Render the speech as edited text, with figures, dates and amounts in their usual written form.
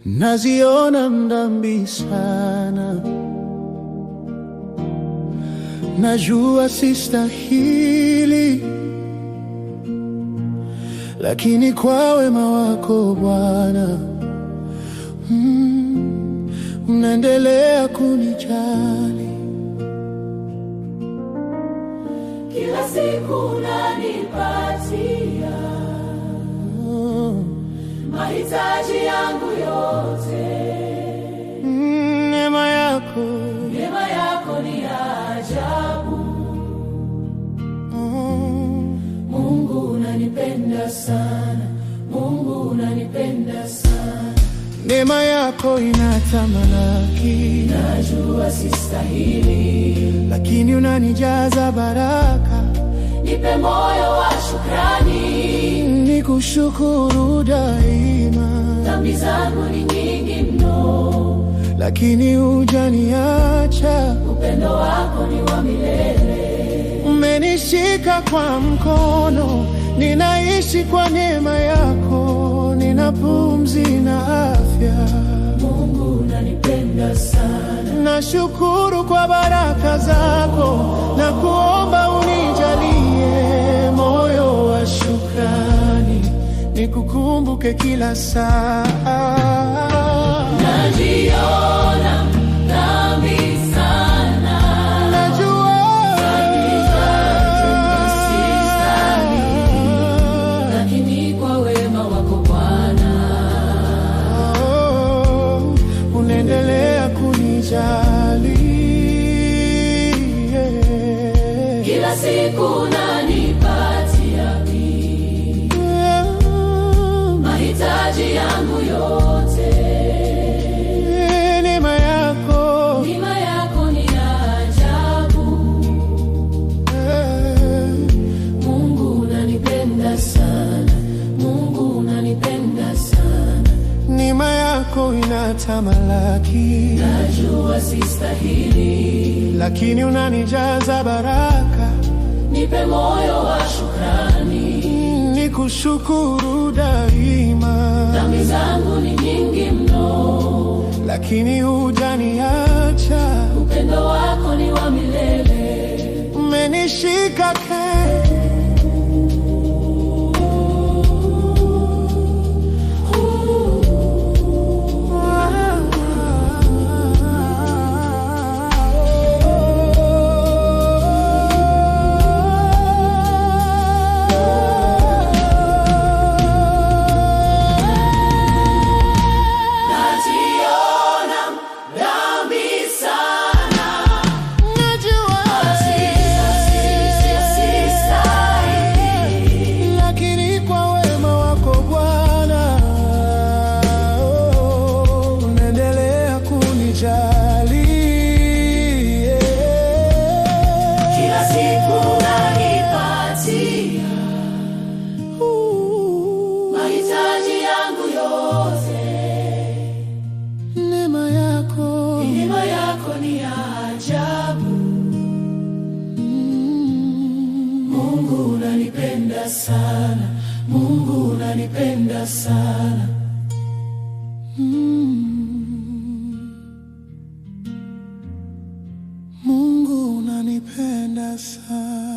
Naziona dhambi sana, najua sistahili, lakini kwa wema wako Bwana, unaendelea kunijali. Kila siku unanipatia mahitaji yangu yote. Neema yako ni ajabu. Mungu unanipenda sana, Mungu unanipenda sana. Neema yako inatamalaki, najua sistahili, lakini unanijaza baraka. Nipe moyo wa shukrani, nikushukuru daima. Dhambi zangu ni nyingi mno, lakini hujaniacha. Upendo wako ni wa milele. Umenishika kwa mkono, ninaishi kwa neema yako, nina pumzi na afya. Mungu unanipenda sana, nashukuru kwa baraka zako, na kuomba unijalie moyo wa shukrani, nikukumbuke kila saa. Najiona dhambi sana, najua lakini kwa wema wako Bwana, unaendelea kunijali. Kila siku unanipatia mahitaji yangu yote. Neema yako ni ajabu. Mungu unanipenda sana, Mungu unanipenda sana. neema yako inatamalaki, najua sistahili, lakini unanijaza baraka. Nipe moyo wa shukrani, nikushukuru daima. Dhambi zangu ni nyingi mno, lakini hujaniacha. Upendo wako ni wa milele. Umenishika sana, Mungu unanipenda sana. Mungu unanipenda sana.